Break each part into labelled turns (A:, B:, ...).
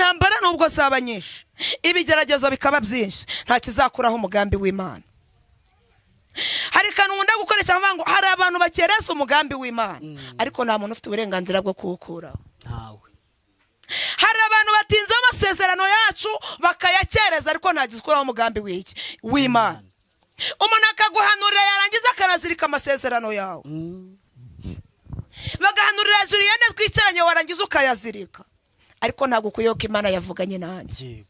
A: ntambara nubwo zaba nyinshi, ibigeragezo bikaba byinshi, nta kizakuraho umugambi w'Imana. Hari kantu nkunda gukoresha ngo hari abantu bakereza umugambi w'Imana, ariko nta muntu ufite uburenganzira bwo kuwukuraho. Hari abantu batinze amasezerano yacu bakayakereza, ariko nta gikuraho umugambi w'Imana. Umuntu akaguhanurira yarangiza akanazirika amasezerano yawe, bagahanurira Julienne twicaranye warangiza ukayazirika, ariko ntabwo kuyoka Imana yavuganye nanjye.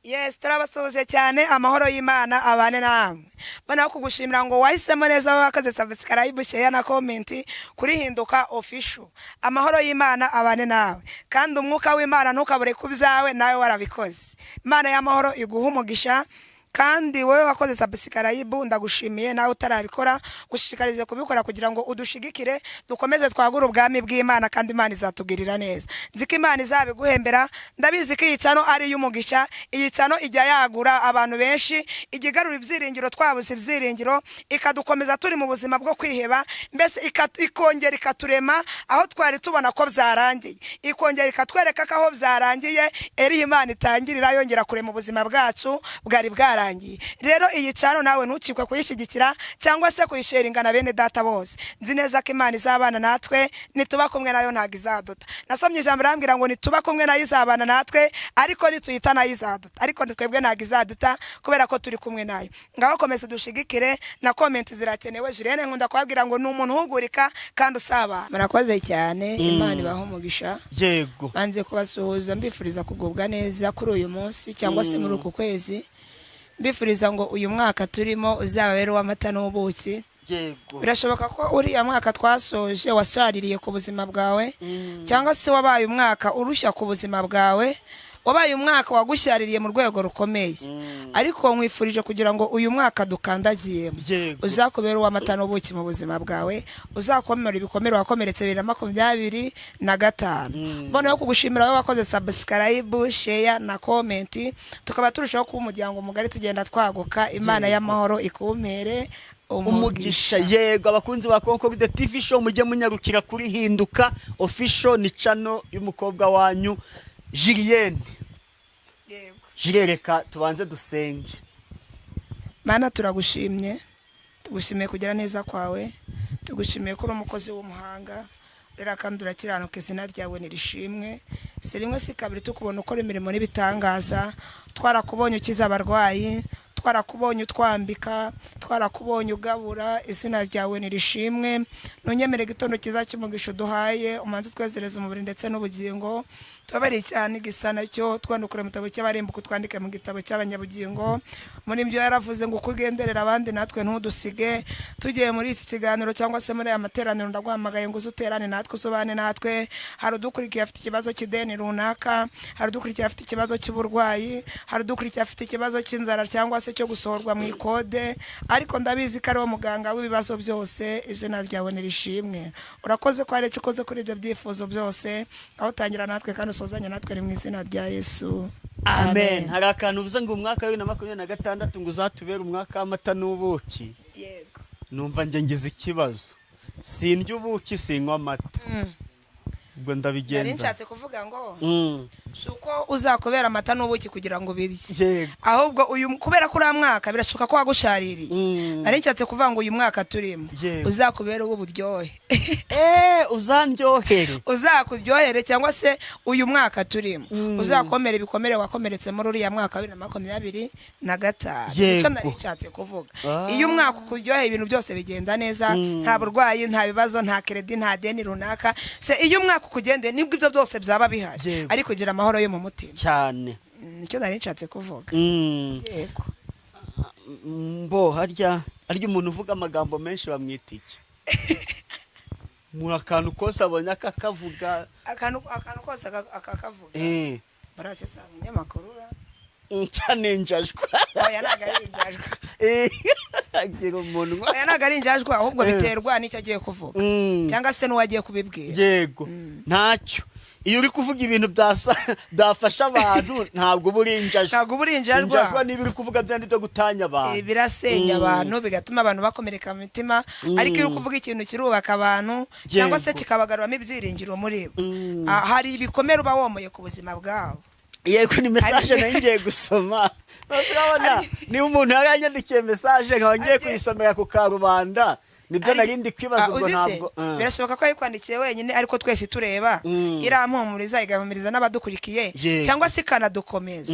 A: Yes, turabasoje cyane. Amahoro y'Imana abane namwe. Bana kugushimira ngo wahisemo neza wakaze subscribe, share na comment kuri Hinduka Official. Amahoro y'Imana abane nawe, kandi umwuka w'Imana ntukabure kubyawe nawe warabikoze. Imana y'amahoro iguha umugisha, kandi wewe wakoze subscribe ndagushimiye, nawe utarabikora gushishikarize kubikora kugira ngo udushigikire dukomeze twagura ubwami bw'Imana, kandi Imana izatugirira neza. Nziko Imana izabiguhembera, ndabizi ko iyicano ari y'umugisha. Iyicano ijya yagura abantu benshi, igigarura ibyiringiro twabuze ibyiringiro, ikadukomeza turi mu buzima bwo kwiheba, mbese ikongera ikaturema aho twari tubona ko byarangiye, ikongera ikatwereka ko aho byarangiye eri Imana itangirira yongera kurema ubuzima bwacu bwari bwarangiye. Rero iyi cano nawe ntukikwe kuyishigikira cyangwa se kuyisharinga na bene data bose. Nzi neza ko Imana izabana natwe, nituba kumwe nayo ntago izaduta. Nasomye ijambo rambwira ngo nituba kumwe nayo izabana natwe, ariko nituyita nayo izaduta, ariko twebwe ntago izaduta kubera ko turi kumwe nayo. Ngaho komeza dushigikire, na comment zirakenewe. Julienne nkunda kwabwira ngo ni umuntu uhugurika kandi usaba. Murakoze cyane, Imana ibaho umugisha.
B: Yego,
A: banze kubasuhuza mbifuriza kugubwa neza kuri uyu munsi cyangwa se muri uku kwezi. Mbifuriza ngo uyu mwaka turimo uzabere w'amata n'ubuki.
B: yego,
A: Birashoboka ko uriya mwaka twasoje washaririye ku buzima bwawe, cyangwa se wabaye umwaka urushya ku buzima bwawe, wabaye umwaka wagushyaririye mu rwego rukomeye, ariko nkwifurije kugira ngo uyu mwaka dukandagiyemo uzakubera uw'amata n'ubuki mu buzima bwawe, uzakomera ibikomere wakomeretse 2025. Mbona yo kugushimira wowe wakoze subscribe, share na comment, tukaba turushaho kuba umuryango mugari tugenda twaguka. Imana y'amahoro ikumpere
B: umugisha. Yego, abakunzi ba Concord TV show mujye munyarukira kuri Hinduka Official, ni channel y'umukobwa wanyu Julienne.
A: Yego,
B: Jirereka tubanze dusenge.
A: Mana turagushimye, tugushimiye kugira neza kwawe, tugushimiye ko uri umukozi w'umuhanga, rero kandi urakiranuka, izina ryawe nirishimwe. Si rimwe si kabiri tukubona ukora imirimo n'ibitangaza, twarakubonye ukiza abarwayi, twarakubonye utwambika, twarakubonye ugabura, izina ryawe nirishimwe. Ntunyemere gitondo kiza cy'umugisha duhaye, umanze twezereza umubiri ndetse n'ubugingo. Tubabari cyane igisana cyo twandukure mu gitabo cy'abarembuka, twandike mu gitabo cy'abanyabugingo. Muri byo yaravuze ngo kugenderera abandi natwe ntudusige. Tugiye muri iki kiganiro cyangwa se muri aya materaniro, ndaguhamagaye ngo uzuterane natwe, usubane natwe. Hari udukurikiye afite ikibazo cy'ideni runaka, hari udukurikiye afite ikibazo cy'uburwayi, hari udukurikiye afite ikibazo cy'inzara cyangwa se cyo gusohorwa mu ikode, ariko ndabizi ko ari wo muganga w'ibibazo byose. Izina ryawe nirishimwe. Urakoze ko ari cyo ukoze kuri ibyo byifuzo byose, aho utangira natwe kandi usozanya natwe, ni mu izina rya Yesu.
B: Amen. Hari akantu uvuze ngo umwaka wa 2026 ngo uzatubera umwaka w'amata n'ubuki.
A: Yego,
B: Numva nge ngize ikibazo, sindya ubuki sinywa amata. Ubwo ndabigenza.
A: nari nshatse kuvuga ngo suko uzakubera amata n'ubuki kugira ngo birye,
B: Yego,
A: ahubwo uyu kubera kuri mwaka birashoboka ko wagushaririye. Nari nshatse kuvuga ngo uyu mwaka turimo
B: Yego.
A: uzakubera uburyohe,
B: uzandyohere.
A: uzakuryohere, cyangwa se uyu mwaka turimo uzakomera ibikomere wakomeretse muri uriya mwaka wa 2025. Icyo nari nshatse kuvuga. Iyo umwaka ukuryoheye ibintu byose bigenda neza, nta burwayi, nta bibazo, nta credit, nta deni runaka. Se iyo umwaka ukugende nibwo ibyo byose byaba bihari, ariko gira amahoro yo mu mutima
B: cyane.
A: Nicyo nari nshatse kuvuga. Yego,
B: Mbo harya umuntu uvuga amagambo menshi bamwita iki? Mu akantu kose abonye akakavuga,
A: akantu kose akakavuga. Barase sa abanyamakuru
B: cyane njajwa.
A: oya naga arinjajwa,
B: agira umunwa.
A: oya naga arinjajwa, ahubwo biterwa n'icyo agiye kuvuga cyangwa se n'uwagiye kubibwira.
B: Yego, ntacyo. Iyo uri kuvuga ibintu byafasha abantu ntabwo burinjajwa.
A: Ntabwo burinjajwa.
B: Injajwa niba uri kuvuga byandi byo gutanya abantu,
A: birasenya abantu, bigatuma abantu bakomereka mu mitima. Ariko iyo kuvuga ikintu kirubaka abantu cyangwa se kikabagaruramo ibyiringiro muri bo, hari ibikomere uba womoye ku buzima bwabo.
B: yego ni message nayo ngiye gusoma urabona niba umuntu yaranyandikiye message nkaba ngiye kuyisomera ku karubanda nibyo narindi kwibaza ubwo ntabwo
A: birashoboka ko yikwandikiye wenyine ariko twese tureba irampumuriza igahumuriza n'abadukurikiye cyangwa se ikanadukomeza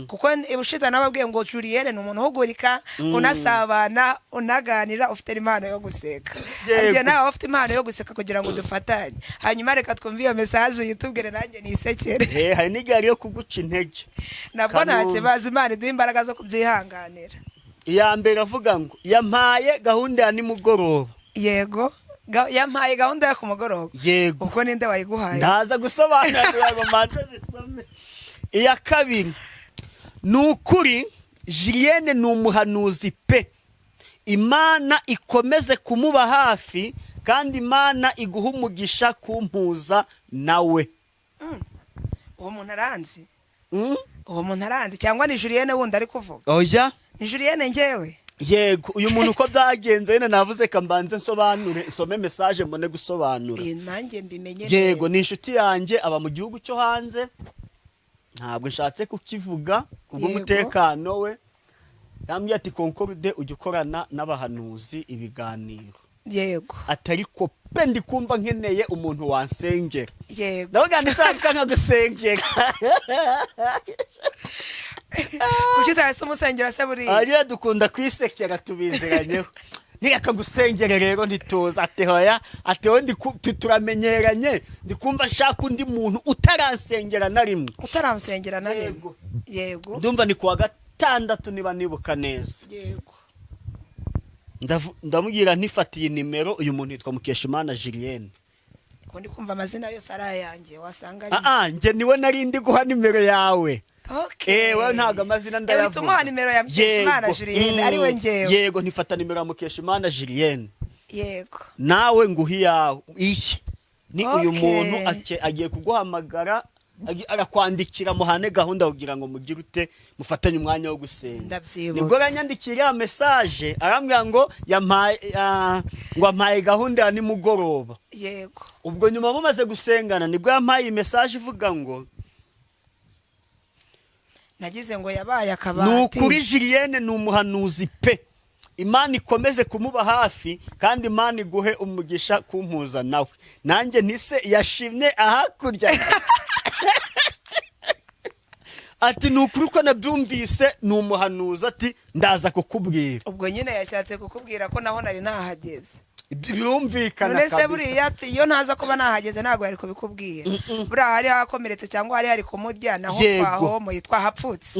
A: kuko ubushize nababwiye ngo Julienne ni umuntu uhugurika unasabana unaganira ufite impano yo guseka ariko nawe ufite impano yo guseka kugira ngo dufatanye hanyuma reka twumve iyo message yitubwire nanjye nisekere
B: hari n'igari yo kuguca intege
A: nabwo ntacyo bazi Imana iduha imbaraga zo kubyihanganira
B: iya mbere avuga ngo yampaye gahunda ya nimugoroba
A: yego yampaye gahunda ya kumugoroba
B: yego
A: uko ninde wayiguhaye
B: ndaza gusobanura ngo manze zisome iya kabiri nukuri Julienne ni umuhanuzi pe Imana ikomeze kumuba hafi kandi Imana iguha umugisha kumpuza nawe
A: uwo muntu aranzi uwo muntu aranzi cyangwa ni Julienne wundi ari kuvuga
B: oya
A: ni Julienne ngewe
B: yego uyu muntu uko byagenze yene navuze kambanze nsobanure nsome message mbone gusobanura
A: nanjye mbimenye
B: yego ni inshuti yanjye aba mu gihugu cyo hanze ntabwo nshatse kukivuga kubw'umutekano we yambwiye ati Concorde ujya ukorana n'abahanuzi ibiganiro
A: yego
B: atari ko pe ndi kumva nkeneye umuntu wansengera
A: yego
B: ndavuga ndisanga nka gusengera
A: kuki utahise umusengera se buriya
B: ariya dukunda kwisekera tubiziranyeho nireka gusengera rero ntitoza atehoya ateho turamenyeranye ndikumva nshaka undi muntu utaransengera na rimwe
A: utaramusengera na rimwe yego
B: ndumva ni kuwa gatandatu niba nibuka neza
A: yego
B: ndamubwira ntifatiye nimero uyu muntu yitwa Mukeshimana Julienne
A: ko ndi kumva amazina yose ari ayanjye wasanga
B: nge niwe narindi guha nimero yawe
A: okay
B: wewe ntago amazina ndayavuga
A: bituma nimero ya Mukeshimana Julienne ari we ngewe
B: yego ntifata nimero ya Mukeshimana Julienne
A: yego
B: nawe nguhiya iki ni uyu muntu agiye kuguhamagara arakwandikira muhane gahunda kugira ngo mugire ute mufatanye umwanya wo gusenga nibwo ranyandikira message arambwira ngo yampaye gahunda ya nimugoroba
A: yego
B: ubwo nyuma mumaze gusengana nibwo yampaye message ivuga ngo
A: nagize ngo yabaye akabati
B: nukuri Julienne ni umuhanuzi pe Imana ikomeze kumuba hafi kandi Imana iguhe umugisha kumpuza nawe nanjye ntise yashimye ahakurya ati nukuri ko nabyumvise ni umuhanuzi ati ndaza kukubwira
A: ubwo nyine yacyatse kukubwira ko naho nari nahageze
B: birumvikana
A: kabisa none se buriya iyo ntaza kuba nahageze ntago yari kubikubwira buriya hari hakomeretse cyangwa hari kumurya naho kwaho mu yitwa hapfutse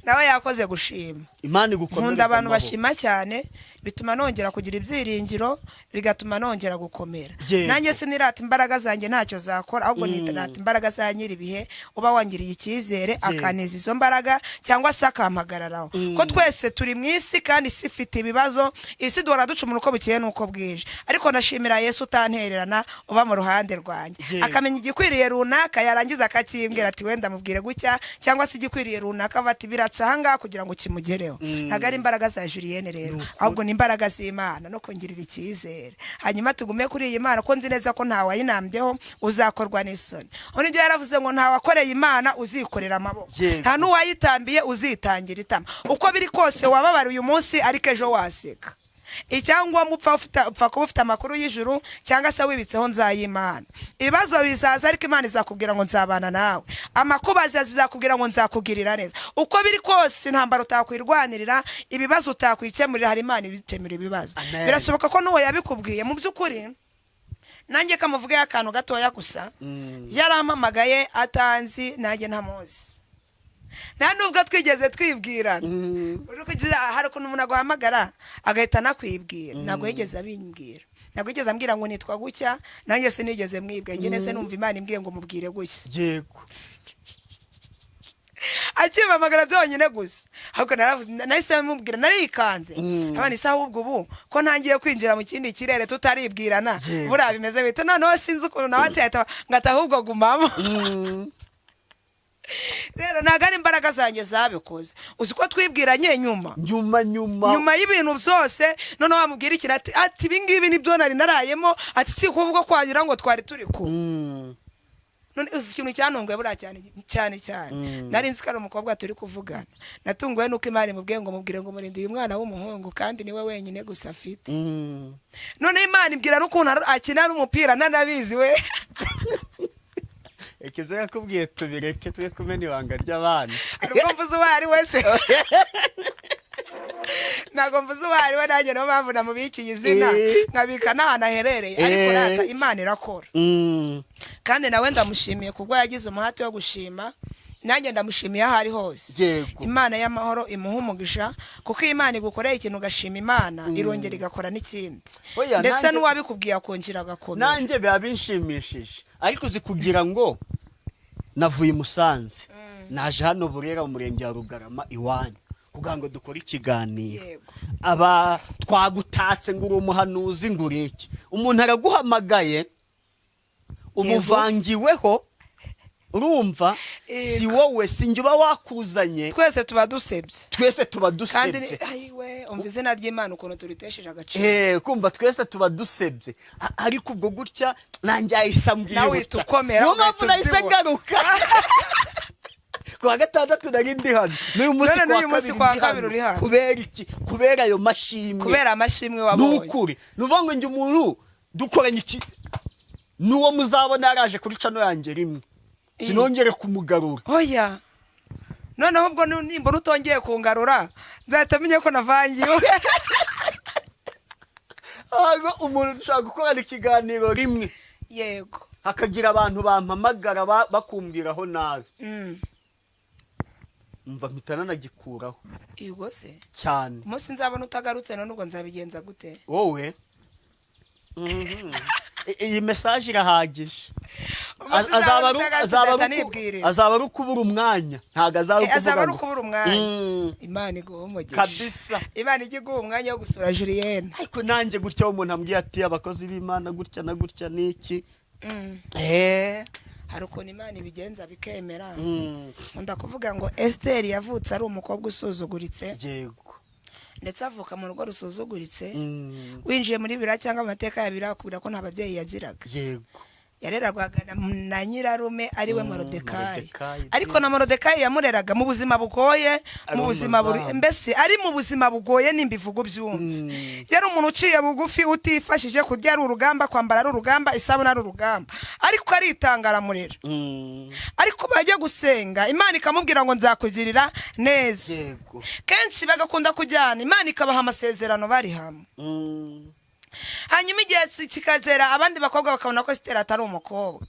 A: nawe yakoze gushima
B: Imana igukomereza
A: nkunda abantu bashima cyane bituma nongera kugira ibyiringiro bigatuma nongera gukomera nanjye sinirata imbaraga zanjye ntacyo zakora ahubwo nitarata imbaraga za nyiribihe uba wangiriye icyizere akaneza izo mbaraga cyangwa se akampagararaho ko twese turi mu isi kandi isi ifite ibibazo isi duhora ducumura uko bukeye nuko bwije ariko nashimira Yesu utantererana uba mu ruhande rwanjye akamenya igikwiriye runaka yarangiza akakimbwira ati wenda mubwire gucya cyangwa se igikwiriye runaka bati biraca hanga kugira ngo kimugereho ntago ari imbaraga za Julienne rero ahubwo imbaraga z'Imana no kongirira icyizere hanyuma tugume kuri iyi Imana ko nzi neza ko nta wayinambyeho uzakorwa n'isoni hone ibyo yaravuze ngo nta wakoreye Imana uzikorera amaboko nta n'uwayitambiye uzitangira itama uko biri kose wababara uyu munsi ariko ejo waseka icyangwa mupfa kuba ufite amakuru y'ijuru cyangwa se wibitseho nzayimana ibibazo bizaza ariko Imana izakubwira ngo nzabana nawe amakuba zizakubwira ngo nzakugirira neza uko biri kose intambara utakwirwanirira ibibazo utakwikemurira hari Imana ibikemura ibibazo birashoboka ko n'uwo yabikubwiye mu by'ukuri nanjye kamuvuge akantu gatoya gusa yarampamagaye atanzi nanjye ntamuzi nta nubwo twigeze twibwirana hari ukuntu umuntu aguhamagara agahita anakwibwira ntabwo yigeze abimbwira ntabwo yigeze ambwira ngo nitwa gucya nanjye sinigeze mwibwe njye nese numva Imana imbwiye ngo mubwire gucya
B: yego
A: akimpamagara byonyine gusa ahubwo nahise mubwira narikanze abana isa ahubwo ubu ko ntangiye kwinjira mu kindi kirere tutaribwirana buriya bimeze bite noneho sinzi ukuntu nawe atahita ngata ahubwo gumamo rero ntago ari imbaraga zanjye zabikoze uzi ko twibwiranye nyuma y'ibintu byose none wamubwira ikintu ati ibingibi nibyo nari narayemo ati si kuvuga kwagira ngo twari turi kumwe none uzi ikintu cyantunguye buriya cyane nari nzi ko ari umukobwa turi kuvugana, natunguwe nuko Imana imubwiye ngo mubwire ngo murinde uyu mwana w'umuhungu kandi niwe wenyine gusa afite. None Imana ibwira n'ukuntu akina n'umupira nanabizi we.
B: Ekizo yakubwiye tubireke twe kumena ibanga ry'abandi.
A: Ariko mvuze uwo ari wese. Nago mvuze uwo ari we nanjye no mpamvu namubikiye izina nkabika n'ahantu aherereye, ariko rata Imana irakora. Kandi nawe ndamushimiye kubwo yagize umuhati wo gushima, nanjye ndamushimiye aho ari hose. Imana y'amahoro imuha umugisha, kuko Imana igukoreye ikintu ugashima Imana irongera igakora n'ikindi, ndetse n'uwabikubwiye akongera agakomera.
B: Nanjye biba binshimishije, ariko zikugira ngo navuye i Musanze naje hano Burera mu murenge wa Rugarama iwanyu kugira ngo dukore ikiganiro. Aba twagutatse ngo uri umuhanuzi ngo ureke, umuntu araguhamagaye umuvangiweho, urumva si wowe sinjye uba wakuzanye,
A: twese tuba dusebye. Kandi ayiwe umva izina ry'Imana ukuntu turitesheje agaciro.
B: Kumva twese tuba dusebye, ariko ubwo gutya nanjye ayisambwiye
A: nawe tukomera
B: ngaruka. Kwa gatandatu nari ndi hano, n'uyu munsi kwa kabiri uri hano. Kubera iki? Kubera ayo mashimwe.
A: Kubera amashimwe wabonye.
B: Nukuri nuvuga ngo njye umuntu dukoranye iki nuwo muzabona yaraje kuri cano yanjye rimwe sinongere kumugarura.
A: Oya noneho ubwo nimba utongeye kungarura nzatamenye ko navangiwe.
B: Umuntu dushaka gukorana ikiganiro rimwe,
A: yego,
B: hakagira abantu bampamagara bakumbwiraho nabi, mva mpitana nagikuraho.
A: Yego se
B: cyane
A: umunsi nzabona utagarutse none ubwo nzabigenza gute
B: wowe? Iyi message irahagije. Azaba ari kubura umwanya, ntago azaba ari
A: kubura umwanya. Imana iguha umugisha
B: kabisa,
A: Imana iguha umwanya wo gusura Julienne.
B: Ariko nanjye gutya umuntu ambwiye ati abakozi b'Imana gutya na gutya niki.
A: Hari ukuntu Imana ibigenza bikemera. Nkunda kuvuga ngo Esther yavutse ari umukobwa usuzuguritse,
B: yego,
A: ndetse avuka mu rugo rusuzuguritse. Winjiye muri bira cyangwa amateka ya bira kubira ko nta babyeyi yagiraga.
B: Yego,
A: yareragwaga na nyirarume ariwe Morodekayi. Ariko na Morodekayi yamureraga mu buzima bugoye, mu buzima mbese ari mu buzima bugoye nimbivugo byumva. Yari umuntu uciye bugufi utifashije kurya ari urugamba, kwambara ari urugamba, isabuna ari urugamba, ariko aritangara murera. Ariko bajya gusenga Imana ikamubwira ngo nzakugirira neza. Kenshi bagakunda kujyana Imana ikabaha amasezerano bari hamwe. Hanyuma igihe kikagera abandi bakobwa bakabona ko Esther atari umukobwa,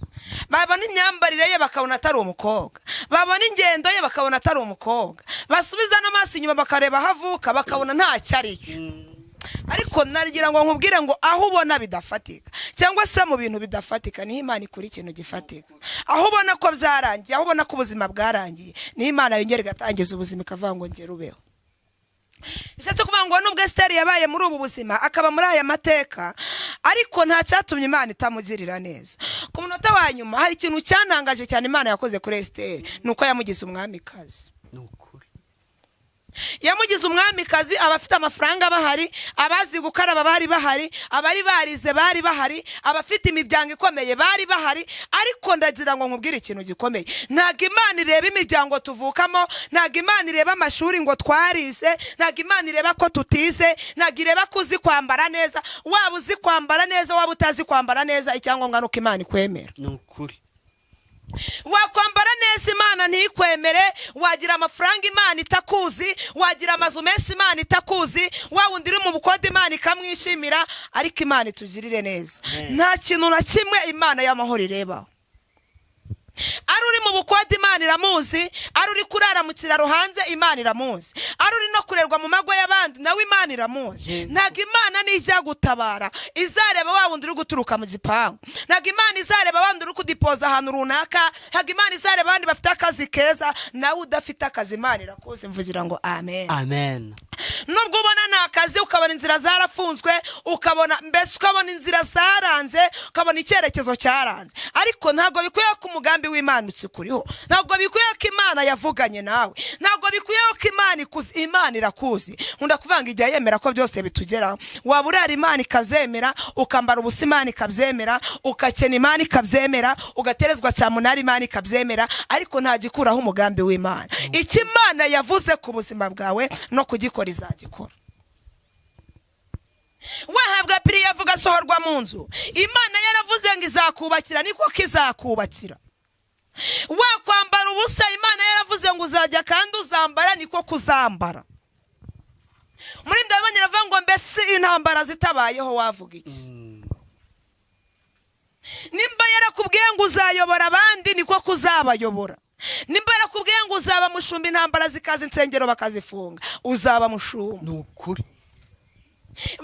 A: babona imyambarire ye bakabona atari umukobwa, babona ingendo ye bakabona atari umukobwa, basubiza n'amaso inyuma bakareba havuka bakabona nta cyaricyo. Ariko nagira ngo nkubwire ngo aho ubona bidafatika cyangwa se mu bintu bidafatika ni Imana ikuri ikintu gifatika. Aho ubona ko byarangiye, aho ubona ko ubuzima bwarangiye, ni Imana yongera igatangiza ubuzima ikavuga ngo ngere ubeho. Bishatse kuvuga ngo nubwo Esther yabaye muri ubu buzima akaba muri aya mateka, ariko nta cyatumye Imana itamugirira neza. Ku munota wa nyuma hari ikintu cyantangaje cyane Imana yakoze kuri Esther, nuko yamugize umwamikazi. Yamugize umwamikazi, abafite amafaranga bahari, abazi gukaraba bari bahari, abari barize bari bahari, abafite imiryango ikomeye bari bahari. Ariko ndagira ngo nkubwire ikintu gikomeye, ntago Imana ireba imiryango tuvukamo, ntago Imana ireba amashuri ngo twarize, ntago Imana ireba ko tutize, ntago ireba ko uzi kwambara neza. Waba uzi kwambara neza, waba utazi kwambara neza, icyangombwa nuko Imana ikwemera.
B: Nukuri
A: wakwambara neza Imana ntikwemere, wagira amafaranga Imana itakuzi, wagira amazu menshi Imana itakuzi, wawundi uri mu bukode Imana ikamwishimira, ariko Imana itugirire neza. Nta kintu na kimwe Imana y'amahoro ireba. Ari uri mu bukode Imana iramuzi, ari uri kurara mu kiraro hanze Imana iramuzi, ari uri no kurerwa mu mago y'abandi nawe Imana iramuzi. Ntago Imana nijya gutabara izareba wawundi uri guturuka mu gipangu, ntago Imana izareba wawundi uri kudipoza ahantu runaka, ntago Imana izareba abandi bafite akazi keza, nawe udafite akazi Imana irakuzi. Mvugira ngo amen,
B: amen.
A: Nubwo ubona nta kazi, ukabona inzira zarafunzwe, ukabona mbese ukabona inzira zaranze, ukabona icyerekezo cyaranze, ariko ntago bikwiye ko umugambi w'Imana ukuriho, ntago bikwiye ko Imana yavuganye nawe, ntabwo bikwiye ko Imana irakuzi. Nkunda kuvanga igihe yemera ko byose bitugeraho. Waba urara Imana ikabyemera, ukambara ubusa Imana ikabyemera, ukakena Imana ikabyemera, ugaterezwa cyamunara Imana ikabyemera, ariko nta gikuraho umugambi w'Imana. Icyo Imana yavuze ku buzima bwawe no kugikora izagikora. Wahabwa piri yavuga sohorwa mu nzu, Imana yaravuze ngo izakubakira, niko kizakubakira. Wakwambara ubusa, Imana yaravuze ngo uzajya kandi uzambara, niko kuzambara. Muri ndabanye ravuga ngo mbese intambara zitabayeho wavuga iki? Nimba yarakubwiye ngo uzayobora abandi, niko kuzabayobora. Nimba yarakubwiye ngo uzaba mushumba, intambara zikaza insengero bakazifunga, uzaba mushumba.
B: Nukuri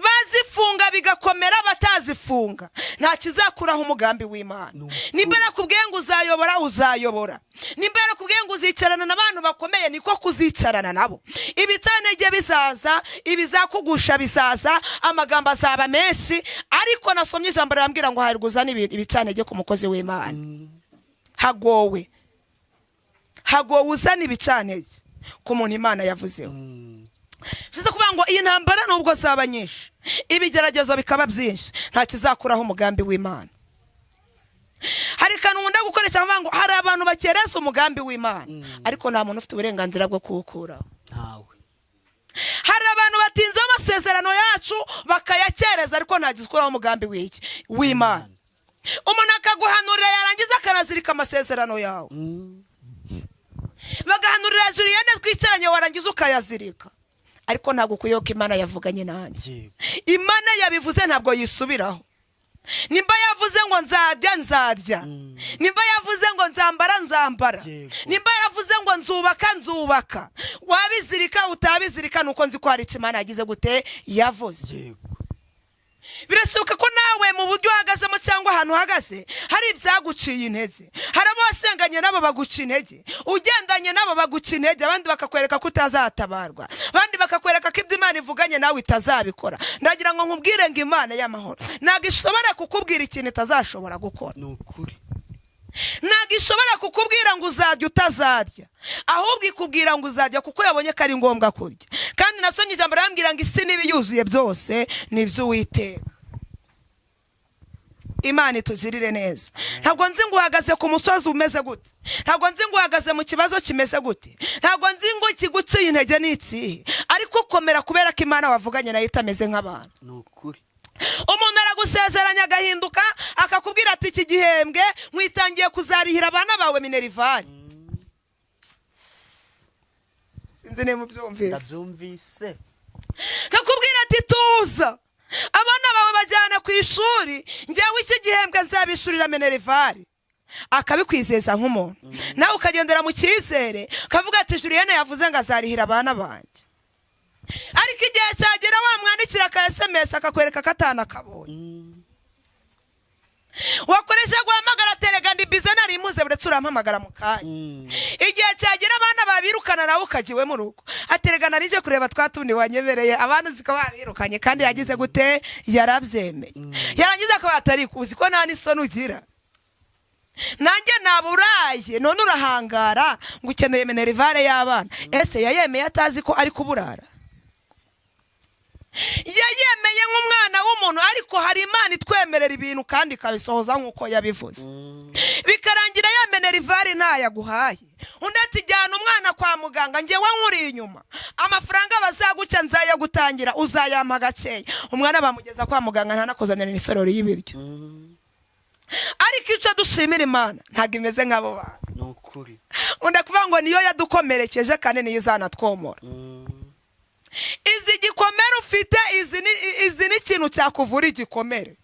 A: bazifunga bigakomera, batazifunga nta kizakuraho umugambi w'Imana. Nimba yarakubwiye ngo uzayobora, uzayobora. Nimba yarakubwiye ngo uzicarana n'abantu bakomeye, niko kuzicarana nabo. Ibicanege bizaza, ibizakugusha bizaza, amagambo azaba menshi, ariko nasomye ijambo rirambwira ngo hariguza ibicanege ku mukozi w'Imana. Hagowe uzana ibicanege ku muntu Imana yavuzeho. Bivuze kuvuga ngo iyi ntambara nubwo zaba nyinshi, ibigeragezo bikaba byinshi, nta kizakuraho umugambi w'Imana. Hari kantu nkunda gukoresha kuvuga ngo hari abantu bakereza umugambi w'Imana, ariko nta muntu ufite uburenganzira bwo kuwukuraho.
B: ntawe.
A: Hari abantu batinze amasezerano yacu bakayakereza, ariko nta gikuraho umugambi w'Imana. Umuntu akaguhanurira yarangiza akanazirika amasezerano yawe. Bagahanurira Julienne twicaranye warangiza ukayazirika, ariko ntabwo kuyoka Imana yavuganye nanjye. Imana yabivuze ntabwo yisubiraho. Nimba yavuze ngo nzarya, nzarya. Nimba yavuze ngo nzambara, nzambara. Nimba yavuze ngo nzubaka, nzubaka. Wabizirika utabizirika, nuko nzi ko hari Imana yagize gute yavuze. Birashoboka ko nawe mu buryo uhagazemo cyangwa ahantu uhagaze hari ibyaguciye intege. Hari abo wasenganye nabo baguca intege, ugendanye nabo baguca intege, abandi bakakwereka ko utazatabarwa, abandi bakakwereka ko ibyo Imana ivuganye nawe itazabikora. Ndagira ngo nkubwire ngo Imana y'amahoro ntabwo ishobora kukubwira ikintu itazashobora gukora.
B: Nukuri
A: ntabwo ishobora kukubwira ngo uzarya utazarya, ahubwo ikubwira ngo uzarya kuko yabonye ko ari ngombwa kurya. Kandi nasomye ijambo rambwira ngo isi n'ibiyuzuye byose ni iby'Uwiteka. Imana ituzirire neza. Ntabwo nzi ngo uhagaze ku musozi umeze gute, ntabwo nzi ngo uhagaze mu kibazo kimeze gute, ntabwo nzi ngo ikiguciye intege ni ikihe, ariko komera kubera ko Imana wavuganye nayo itameze nk'abantu.
B: nukuri
A: Umuntu aragusezeranya agahinduka akakubwira ati iki gihembwe mwitangiye kuzarihira abana bawe minerivare. Sinzi ne mubyumvise.
B: ndabyumvise.
A: Kakubwira ati tuza abana bawe bajyana ku ishuri, ngewe iki gihembwe nzabishurira minerivare. Akabikwizeza nk'umuntu, nawe ukagendera mu cyizere kavuga ati Julienne yavuze ngo azarihira abana banjye. Ariko igihe cyagera wamwandikira ka SMS akakwereka katana kabonye. Wakoresha guhamagara terega ndi bize nari impuze buretse urampamagara mu kanya. Igihe cyagera abana babirukana nawe ukagiwe mu rugo. Aterega narije kureba twatundi wanyebereye, abantu zikaba babirukanye kandi yagize gute yarabyemeye. Yarangiza akaba atari kuzi ko nta n'isoni ugira. Nanjye naburaye none urahangara ngo ukeneye minerivare y'abana. Ese yayemeye atazi ko ari kuburara? Yayemeye nk'umwana w'umuntu, ariko hari Imana itwemerera ibintu kandi kabisohoza nk'uko yabivuze. Bikarangira ya minerivare ntayaguhaye, undi ati jyana umwana kwa muganga, ngewe nkuri inyuma, amafaranga bazaguca nzayagutangira, uzayampa gakeya. Umwana bamugeza kwa muganga ntanakozanira n'isorori y'ibiryo. Ariko icyo dushimira Imana ntabwo imeze nk'abo bantu.
B: Nukuri
A: Unda kuvuga ngo niyo yadukomerekeje kandi niyo izanatwomora. Izi gikomere ufite, izi ni ikintu cyakuvura igikomere.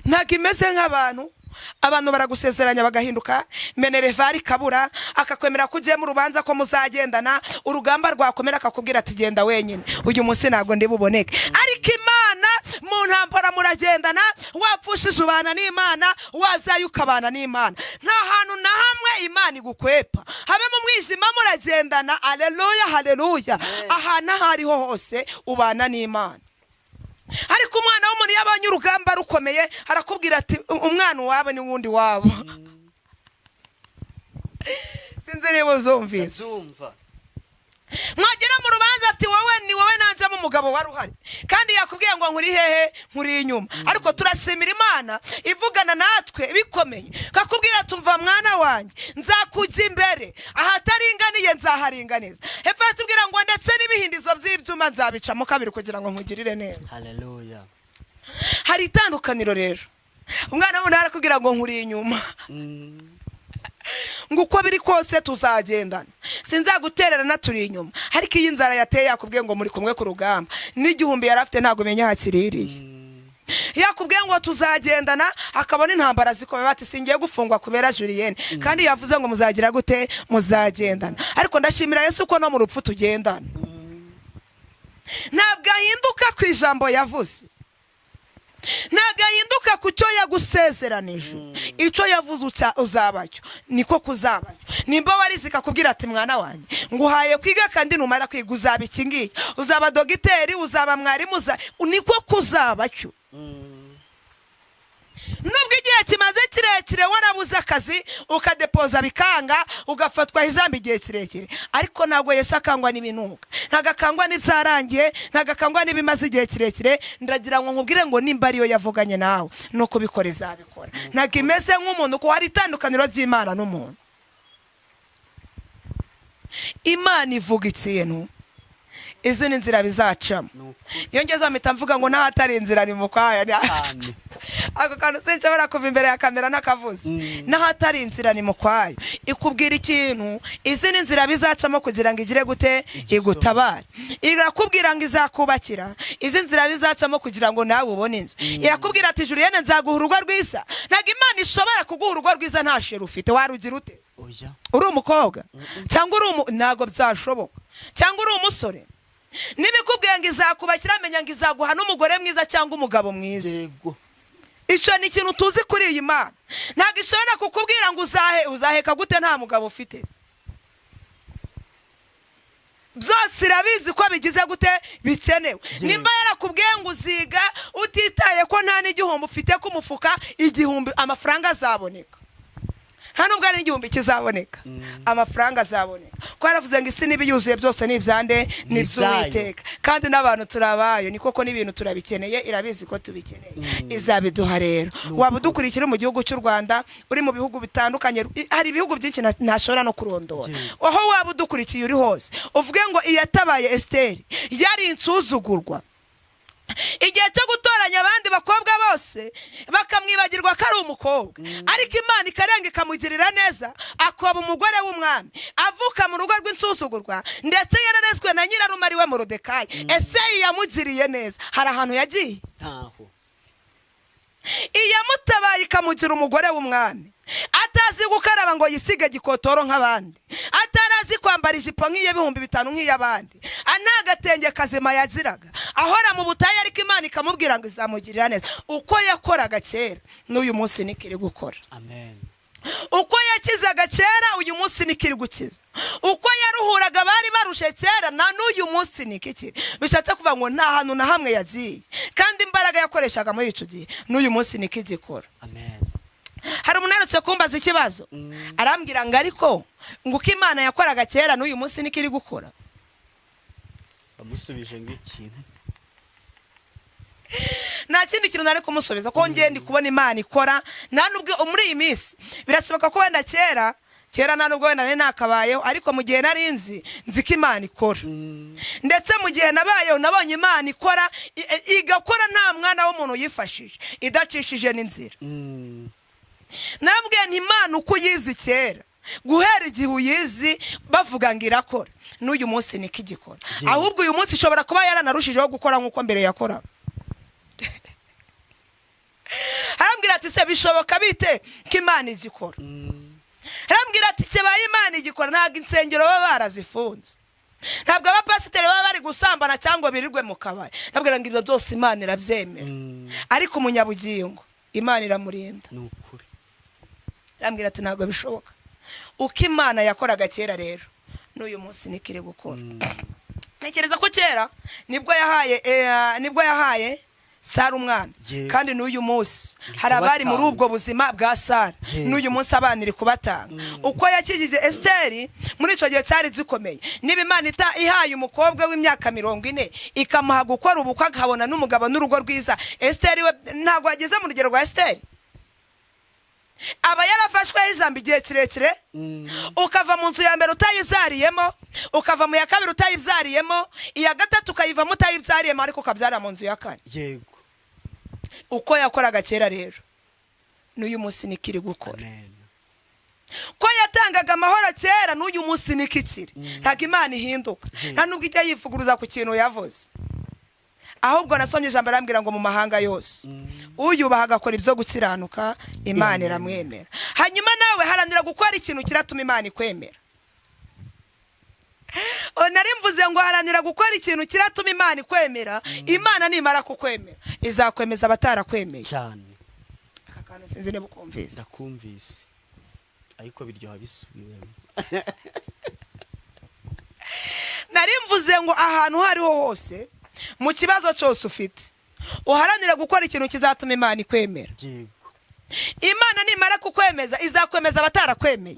A: Ntabwo imeze nk'abantu. Abantu baragusezeranya bagahinduka, minerivare kabura, akakwemera ko ugiye mu rubanza ko muzagendana, urugamba rwakomera akakubwira ati genda wenyine, uyu munsi ntabwo ndi buboneke. Ariko Imana mu ntambara muragendana, wapfushije ubana n'Imana, wazayo ukabana n'Imana. Nta hantu na hamwe Imana igukwepa, habe mu mwijima muragendana. Haleluya, haleluya. Ahantu aho ariho hose ubana n'Imana. Ariko umwana w'umuntu yabanye urugamba rukomeye arakubwira ati umwana wawe ni wundi wabo. sinzi niba uzumvise. Mwagera mu rubanza ati wowe ni wowe nanzamo umugabo wari uhari kandi yakubwiye ngo nkuri hehe nkuri inyuma, ariko turasimira Imana ivugana natwe bikomeye kakubwira tumva mwana wanjye nzakujya imbere ahataringaniye nzaharinganiza, hepfo tubwira ngo ndetse n'ibihindizo by'ibyuma nzabicamo kabiri kugira ngo nkugirire neza.
B: Haleluya.
A: Hari itandukaniro rero, umwana w'umuntu arakubwira ngo nkuri inyuma ngo uko biri kose tuzagendana, sinzagutererana turi inyuma, ariko iyi nzara yateye yakubwiye ngo muri kumwe ku rugamba n'igihumbi yarafite ntago menya hakiririye. Yakubwiye ngo tuzagendana akabona intambara zikobe bati singiye gufungwa kubera Julienne, kandi yavuze ngo muzagira gute muzagendana, ariko ndashimira Yesu ko no mu rupfu tugendana. Ntabwo ahinduka ku ijambo yavuze, ntabwo ahinduka ku cyo yagusezeranije, icyo yavuze uzabacyo niko kuzabacyo. Nimba warizika kubwira ati mwana wanjye nguhaye kwiga kandi numara kwiga uzaba iki ngiki, uzaba dogiteri, uzaba mwarimu, niko kuzabacyo. Nubwo igihe kimaze kirekire warabuze akazi ukadepoza bikanga ugafatwa ijambo igihe kirekire, ariko ntabwo Yesu akangwa n'ibinuka, ntabwo akangwa n'ibyarangiye, ntabwo akangwa n'ibimaze igihe kirekire. Ndagira ngo nkubwire ngo nimba ariyo yavuganye nawe no kubikora izabikora. Ntabwo imeze nk'umuntu, ko hari itandukaniro ry'Imana n'umuntu. Imana ivuga ikintu izi ni inzira bizacamo, yongeza amita mvuga ngo nahatari inzira ni mukwaya cyane. Ako kantu sinshobora kuva imbere ya kamera nakavuze. Nahatari inzira ni mukwayo ikubwira ikintu, izi ni inzira bizacamo kugira ngo igire gute igutabare. Irakubwira ngo izakubakira, izi nzira bizacamo kugira ngo nawe ubone inzu. Irakubwira ati Julienne nzaguha urugo rwiza. Ntabwo Imana ishobora kuguha urugo rwiza nta sheri ufite. Warugira ute? Uri umukobwa cyangwa uri ntago byashoboka, cyangwa uri umusore. Nibikubwiye ngo izakubakira, amenya ngo izaguha n'umugore mwiza cyangwa umugabo mwiza. Icyo ni ikintu tuzi kuri iyi Mana. Ntabwo ishobora kukubwira ngo uzaheka gute nta mugabo ufite. Byose irabizi ko bigize gute bikenewe. Nimba yarakubwiye ngo uziga utitaye ko nta n'igihumbi ufite ku mufuka, igihumbi amafaranga azaboneka. Hano ubwo ari igihumbi kizaboneka, amafaranga azaboneka. Ko yaravuze ngo isi n'ibiyuzuye byose ni ibyande ni by'Uwiteka, kandi n'abantu turabayo, ni koko n'ibintu turabikeneye, irabizi ko tubikeneye, izabiduha rero. Waba udukurikira mu gihugu cy'u Rwanda, uri mu bihugu bitandukanye, hari ibihugu byinshi ntashobora no kurondora. Aho waba udukurikiye uri hose, uvuge ngo iyatabaye Esteri yari insuzugurwa. Igihe cyo gutoranya abandi bakobwa bose bakamwibagirwa ko ari umukobwa, ariko Imana ikarenga ikamugirira neza, akoba umugore w'umwami, avuka mu rugo rw'insuzugurwa, ndetse yararezwe na nyirarume ari we Morodekayi. Ese yamugiriye neza? Hari ahantu yagiye? Ntaho. Iyamutabaye ikamugira umugore w'umwami, atazi gukaraba ngo yisige gikotoro nk'abandi, atarazi kwambara ijipo nk'iy'ibihumbi 5 nk'iy'abandi, anagatenge kazima yaziraga, ahora mu butayu, ariko Imana ikamubwira ngo izamugirira neza. Uko yakoraga kera n'uyu munsi nikiri gukora. Amen. Uko yakizaga kera uyu munsi nikiri gukiza. Uko yaruhuraga bari barushe kera na n'uyu munsi nikikiri. Bishatse kuva ngo nta hantu na hamwe yagiye, kandi imbaraga yakoreshaga muri ico gihe n'uyu munsi nikigikora. Amen. Hari umuntu arutse kumbaza ikibazo, arambwira ngo ariko ngo uko Imana yakoraga kera n'uyu munsi nikiri gukora.
B: Bamusubije ngo ikintu
A: nta kindi kintu nari kumusubiza, ko ngiye ndi kubona Imana ikora. Nta nubwo muri iyi minsi birasoboka ko wenda kera nta nubwo wenda nakabayeho, ariko mu gihe nari nzi ko Imana ikora. Ndetse mu gihe nabayeho nabonye Imana ikora, igakora nta mwana w'umuntu yifashije, idacishije n'inzira. Nabwiye nti Imana uko uyizi kera, guhera igihe uyizi bavuga ngo irakora, n'uyu munsi nikigikora. Ahubwo uyu munsi ishobora kuba yaranarushijeho gukora nk'uko mbere yakoraga. Arambwira ati se bishoboka bite ko Imana izikora? Arambwira ati kibaye Imana igikora, ntabwo insengero baba barazifunze, ntabwo abapasiteri baba bari gusambana cyangwa birirwe mu kabari. Nabwira ngo ibyo byose Imana irabyemera, ariko umunyabugingo Imana iramurinda. Nukuri. Arambwira ati ntabwo bishoboka. Uko Imana yakoraga kera rero n'uyu munsi nikiri gukora. Ntekereza ko kera nibwo yahaye Sara umwana kandi n'uyu munsi hari abari muri ubwo buzima bwa Sara n'uyu munsi abana iri kubatanga uko yakijije Esteri muri ico gihe cyari zikomeye. Niba Imana ihaye umukobwa w'imyaka 40 ikamuha gukora ubukwe akabona n'umugabo n'urugo rwiza, Esteri we ntago ageze mu rugero rwa Esteri. Aba yarafashwe ijambo igihe kirekire, ukava mu nzu ya mbere utayivyariyemo, ukava mu ya kabiri utayivyariyemo, iya gatatu ukayiva mutayivyariyemo, ariko ukabyara mu nzu ya kane.
B: Yego.
A: Uko yakoraga kera rero n'uyu munsi nikiri gukora. Ko yatangaga amahoro kera n'uyu munsi nikikiri. Ntago Imana ihinduka, nta nubwo ijya yivuguruza ku kintu yavuze. Ahubwo nasomye ijambo arambwira ngo mu mahanga yose uyubaha agakora ibyo gukiranuka Imana iramwemera. Hanyuma nawe haranira gukora ikintu kiratuma Imana ikwemera. Nari mvuze ngo haranira gukora ikintu kiratuma Imana ikwemera. Imana nimara kukwemera izakwemeza abatarakwemeye
B: cyane.
A: Aka kantu sinzi ne bukumvise.
B: Ndakumvise ariko biryoha bisubiwemo.
A: Nari mvuze ngo ahantu hariho hose mu kibazo cyose ufite uharanira gukora ikintu kizatuma Imana ikwemera.
B: Yego.
A: Imana nimara kukwemeza izakwemeza abatarakwemeye.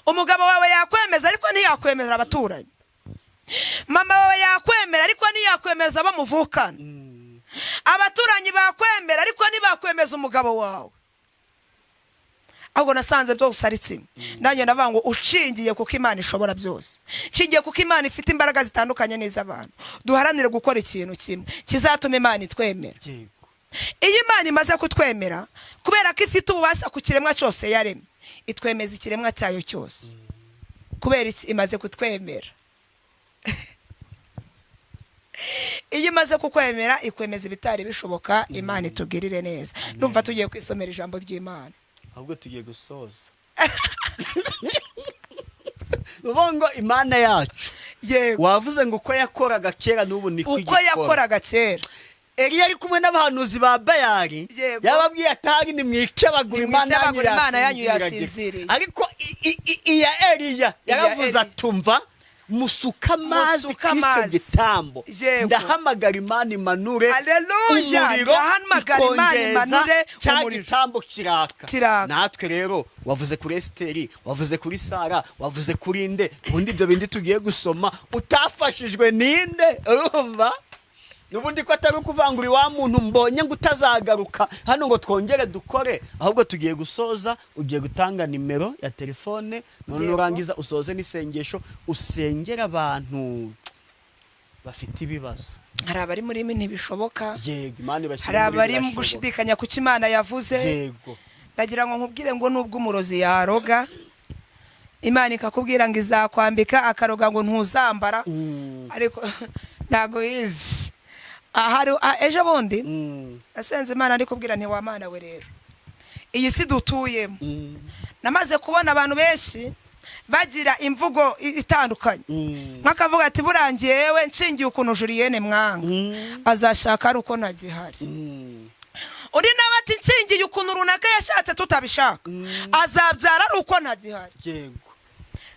A: Umugabo wawe yakwemeza ariko ntiyakwemeza abaturanyi. Mama wawe yakwemera ariko ntiyakwemeza abamuvukana. Abaturanyi bakwemera ariko ntibakwemeza umugabo wawe. Ahubwo nasanze byose ari kimwe. Nanjye ndavuga ngo ucingiye kuko Imana ishobora byose. Cingiye kuko Imana ifite imbaraga zitandukanye n'iz'abantu. Duharanire gukora ikintu kimwe kizatuma Imana itwemera.
B: Yego.
A: Iyi Imana imaze kutwemera kubera ko ifite ububasha ku kiremwa cyose yaremye, itwemeza ikiremwa cyayo cyose. Kubera iki imaze kutwemera? Iyo imaze kukwemera ikwemeza ibitari bishoboka. Imana itugirire neza. Ndumva tugiye kwisomera ijambo ry'Imana.
B: Ahubwo tugiye gusoza. Ubongo Imana yacu.
A: Yego.
B: Wavuze ngo uko yakoraga kera n'ubu ni
A: uko yakoraga kera.
B: Eliya ari kumwe n'abahanuzi ba Bayali yababwiye atari ni mwike bagura Imana yanyu yasinziriye. Ariko iya Eliya yaravuze atumva musuka amazi k'icyo gitambo, ndahamagara Imana imanure umuriro, ikongeza cya gitambo kiraka. Natwe rero wavuze kuri Esteri, wavuze kuri Sara, wavuze kuri nde, ubundi ibyo bindi tugiye gusoma utafashijwe ninde? Urumva nubundi ko atari kuvangura wa muntu mbonye ngo utazagaruka hano ngo twongere dukore. Ahubwo tugiye gusoza, ugiye gutanga nimero ya telefone, none urangiza usoze n'isengesho usengera abantu bafite ibibazo.
A: Hari abari muri imi ntibishoboka.
B: Yego, Imana ibakire.
A: Hari abari mu gushidikanya ku Imana yavuze.
B: Yego.
A: Ndagira ngo nkubwire ngo nubwo umurozi yaroga, Imana ikakubwira ngo izakwambika akaroga ngo ntuzambara. Ariko ntago yizi. Ejo bundi asenze Imana ari kubwira nti wa Mana we rero iyi si dutuyemo namaze kubona abantu benshi bagira imvugo itandukanye. Mwakavuga ati burangiye yewe nshingiye ukuntu Julienne mwanga azashaka ari uko ntagihari. Uri nawe ati nshingiye ukuntu runaka yashatse tutabishaka azabyara ari uko ntagihari.
B: Yego.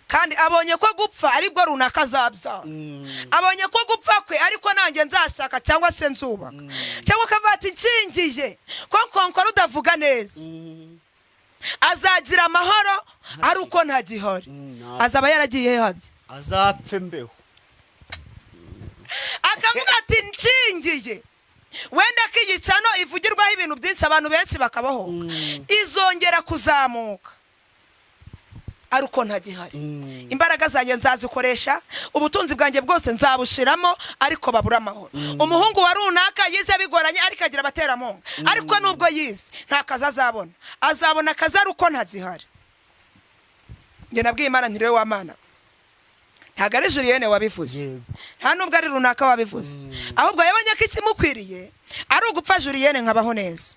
A: Kandi abonye ko gupfa aribwo runaka azabyara. Abonye ko gupfa kwe ariko nanjye nzashaka cyangwa se nzuba. Cyangwa kavuga ati nshingiye ko konkora udavuga neza azagira amahoro ari uko ntagihari. Azaba yaragiye habye,
B: azapfe mbeho.
A: Akavuga ati nshingiye wenda ko igicano ivugirwaho ibintu byinshi abantu benshi bakabaho izongera kuzamuka ari uko ntagihari. Imbaraga zanjye nzazikoresha, ubutunzi bwanjye bwose nzabushiramo ariko babura amahoro. Umuhungu wa runaka yize bigoranye ariko agira abaterampunga, ariko nubwo yize nta kazi azabona. Azabona akazi ari uko ntagihari. Nge nabwiye Imana nti rero wa Mana ntago ari Julienne wabivuze, nta nubwo ari runaka wabivuze, ahubwo yabonye ko ikimukwiriye ari ugupfa Julienne nkabaho neza.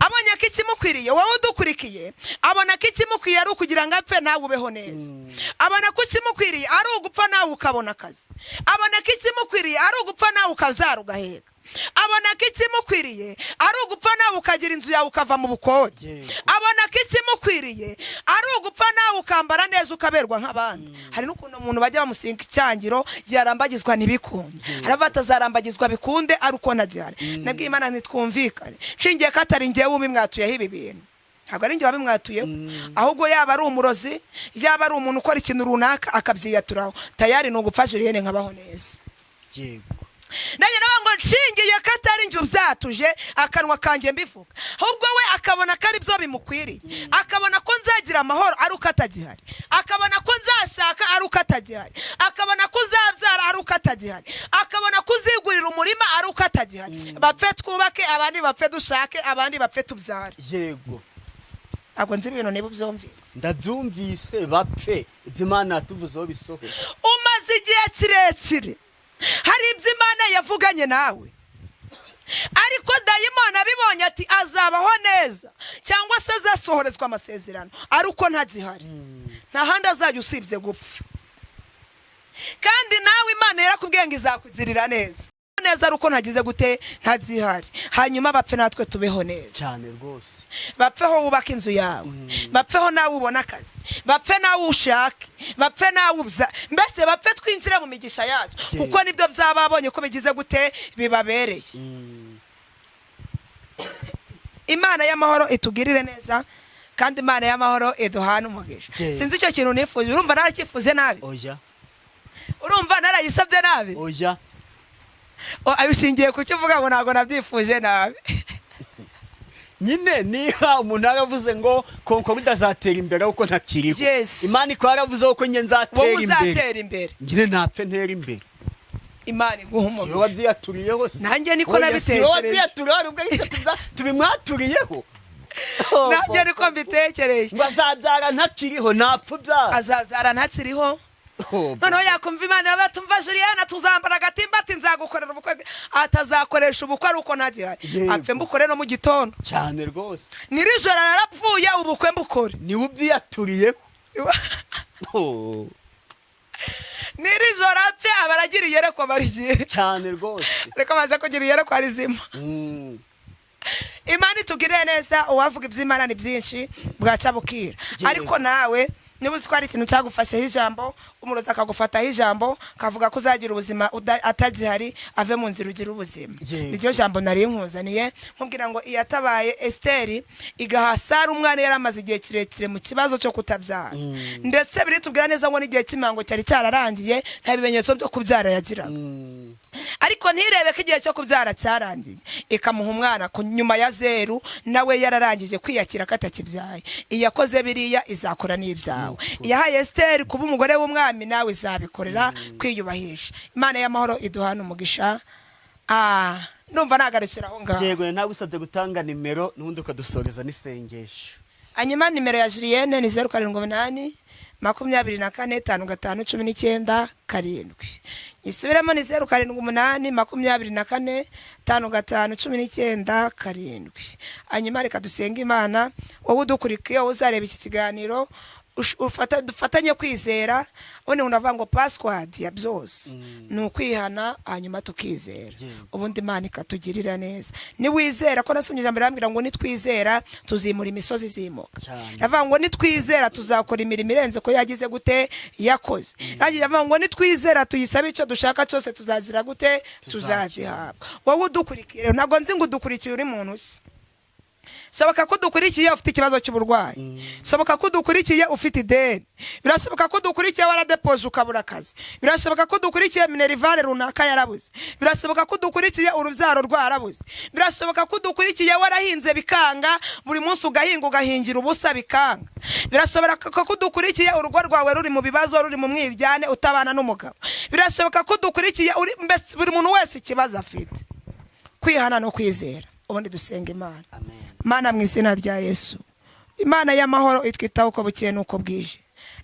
A: Abonye ko ikimukwiriye wowe udukurikiye abona ko ikimukwiriye ari ukugira ngo apfe nawe ubeho neza. Abona ko ikimukwiriye ari ugupfa nawe ukabona akazi. Abona ko ikimukwiriye ari ugupfa nawe ukazara ugaheka. abona ko ikimukwiriye ari ugupfa nawe ukagira inzu yawe ukava mu bukode, abona ko ikimukwiriye ari ugupfa nawe ukambara neza ukaberwa nk'abandi. hari n'ukuntu umuntu bajya bamusinga icyangiro yarambagizwa ntibikunde, hari abatazarambagizwa bikunde ari uko nagihari. nabwiye Imana ntitwumvikane, nshingiye ko atari njyewe ubimwatuyeho ibi bintu, ntabwo ari njye wabimwatuyeho, ahubwo yaba ari umurozi, yaba ari umuntu ukora ikintu runaka akabyiyaturaho, tayari ni ugupfa Julienne nkabaho neza. nanjye nawe ngo nshingiye ko atari njye ubyatuje akanwa kanjye mbivuga, ahubwo we akabona ko ari byo bimukwiriye, akabona ko nzagira amahoro ari uko atagihari, akabona ko nzashaka ari uko atagihari, akabona ko uzabyara ari uko atagihari, akabona ko uzigurira umurima ari uko atagihari. bapfe twubake, abandi bapfe dushake, abandi bapfe tubyare.
B: Yego,
A: ntabwo nzi ibintu niba ubyumvise.
B: ndabyumvise, bapfe ibyo Imana yatuvuzeho bisohoye.
A: umaze igihe kirekire hari ibyo Imana yavuganye nawe, ariko dayimoni abibonye ati azabaho neza cyangwa se azasohorezwa amasezerano ari uko ntagihari, nta handi azajya usibye gupfa. kandi nawe Imana yarakubwiye ngo izakugirira neza ari uko ntagize gute, ntazihari. hanyuma bapfe natwe tubeho neza
B: cyane rwose,
A: bapfeho wubaka inzu yawe, bapfeho nawe ubona akazi, bapfe nawe ushake, bapfe nawe ubya, mbese bapfe twinjire mu migisha yacu, kuko nibyo byababonye ko bigize gute, bibabereye. Imana y'amahoro itugirire neza, kandi Imana y'amahoro iduhane umugisha. sinzi icyo kintu nifuje, urumva narakifuze nabi?
B: oya.
A: urumva narayisabye nabi?
B: oya.
A: abishingiye ku cyo uvuga ngo ntabwo nabyifuje nabi.
B: nyine niba umuntu yaravuze ngo konko bidazatera imbere uko ntakiriho, Imana ikaba yaravuze ko njye nzatera imbere, nyine ntapfe ntera imbere.
A: Imana iguha umugisha.
B: siwe wabyiyaturiyeho se?
A: nanjye niko nabitekereje.
B: siwe wabyiyaturiyeho, ubwo yise tubimwaturiyeho.
A: nanjye niko mbitekereje.
B: ngo azabyara ntakiriho, ntapfa ubyara.
A: azabyara ntakiriho. noneho yakumva Imana batumva Julienne tuzambara agatimba ati nzagukorera ubukwe, atazakoresha ubukwe ari uko ntagihari, apfe mbukore no mu gitondo
B: cyane rwose.
A: nirijoro narapfuye ubukwe mbukore.
B: niwe ubyiyaturiyeho.
A: nirijoro apfe abaragira iyerekwa barigiye
B: cyane rwose,
A: reka baze kugira iyerekwa rizima. Imana itugirire neza. uwavuga iby'Imana ni byinshi bwaca bukira, ariko nawe niba uzi ko hari ikintu cyagufasheho ijambo, umurozi akagufataho ijambo kavuga ko uzagira ubuzima atagihari, ave mu nzira ugira ubuzima. iryo jambo nari nkuzaniye nkubwira ngo iyatabaye Esteri igaha Sara umwana yari amaze igihe kirekire mu kibazo cyo kutabyara, ndetse biritubwira neza ngo n'igihe cy'imango cyari cyararangiye, nta bimenyetso byo kubyara yagiraga. ariko ntirebe ko igihe cyo kubyara cyarangiye, ikamuha umwana nyuma ya zeru, nawe yararangije kwiyakira ko atakibyaye. iyakoze biriya izakora n'ibyawe. yahaye Esteri kuba umugore w'umwami, nawe izabikorera kwiyubahisha. Imana y'amahoro iduhana umugisha. numva nagarukira aho ngaho.
B: yego, nagusabye gutanga nimero n'ubundi ukadusoreza n'isengesho.
A: hanyuma nimero ya Julienne ni 078 24 55 19 7. isubiremo ni 078 24 55 19 7. hanyuma reka dusenga Imana. wowe udukurikiye uzareba iki kiganiro, dufatanye kwizera. ubundi unavuga ngo password ya byose ni ukwihana, hanyuma tukizera, ubundi Imana ikatugirira neza. niwizera ko nasomye ijambo rambwira ngo nitwizera tuzimura imisozi izimuka, yavuga ngo nitwizera tuzakora imirimo irenze ko yagize gute, yakoze. nanjye yavuga ngo nitwizera tuyisabe icyo dushaka cyose tuzagira gute, tuzagihabwa. wowe udukurikiye, ntabwo nzi ngo udukurikiye uri muntu se. Soboka ko dukurikiye ufite ikibazo cy'uburwayi, soboka ko dukurikiye ufite ideni, birashoboka ko dukurikiye waradepoje ukabura akazi, birashoboka ko dukurikiye minerivare runaka yarabuze, birashoboka ko dukurikiye urubyaro rwarabuze, birashoboka ko dukurikiye warahinze bikanga, buri munsi ugahinga ugahingira ubusa bikanga, birashoboka ko dukurikiye urugo rwawe ruri mu bibazo, ruri mu mwiryane utabana n'umugabo, birashoboka ko dukurikiye buri muntu wese ikibazo afite. kwihana no kwizera, ubundi dusenga Imana. Mana mu izina rya Yesu, Imana y'amahoro itwitaho uko bukeye n'uko bwije.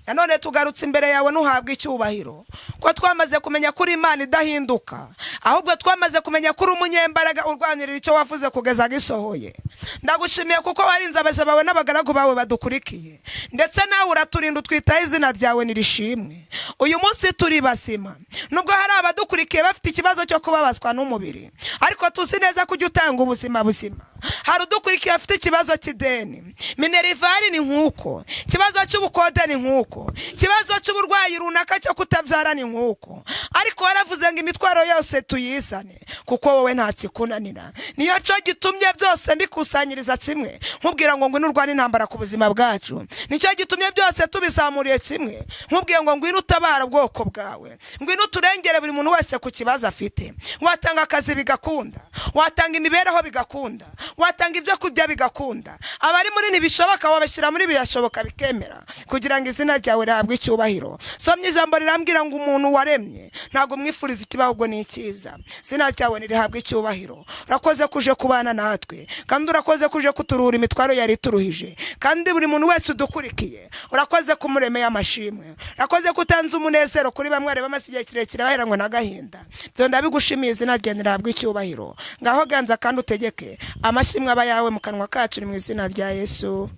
A: nanone tugarutse imbere yawe ntuhabwe icyubahiro ko twamaze kumenya kuri Imana idahinduka, ahubwo twamaze kumenya kuri umunyembaraga urwanirira icyo wavuze kugeza gisohoye. Ndagushimiye kuko warinze abaja bawe n'abagaragu bawe badukurikiye, ndetse nawe uraturinda utwitaho, izina ryawe nirishimwe. Uyu munsi turi basima, nubwo hari abadukurikiye bafite ikibazo cyo kubabazwa n'umubiri, ariko tuzi neza ko ujya utanga ubuzima buzima. Hari udukurikiye afite ikibazo cy'ideni, minerivare ni nk'uko, ikibazo cy'ubukode ni nk'uko, ikibazo cy'uburwayi runaka cyo kutabyara ni nk'uko, ariko waravuze ngo imitwaro yose tuyizane kuko wowe nta kikunanira. Niyo cyo gitumye byose mbikusanyiriza kimwe nkubwira ngo ngwino urwane intambara ku buzima bwacu. Nicyo gitumye byose tubizamuriye kimwe nkubwiye ngo ngwino utabara ubwoko bwawe, ngwino turengere buri muntu wese ku kibazo afite. Watanga akazi bigakunda, watanga imibereho bigakunda, watanga ibyo kurya bigakunda, abari muri ntibishoboka wabashyira muri birashoboka bikemera, kugira ngo izina ryawe rihabwe icyubahiro. Somye ijambo rirambwira ngo umuntu waremye ntago mwifuriza ikibaho, ubwo ni icyiza. Izina ryawe nirihabwe icyubahiro. Urakoze kuje kubana natwe, kandi urakoze kuje kuturuhura imitwaro yari turuhije, kandi buri muntu wese udukurikiye urakoze kumuremeye amashimwe. Urakoze kutanze umunezero kuri bamwe bari bamaze igihe kirekire baheranywe n'agahinda. Byo ndabigushimiye, izina ryawe nirihabwe icyubahiro. Ngaho ganza kandi utegeke amashimwe aba yawe mu kanwa kacu, mu izina rya Yesu.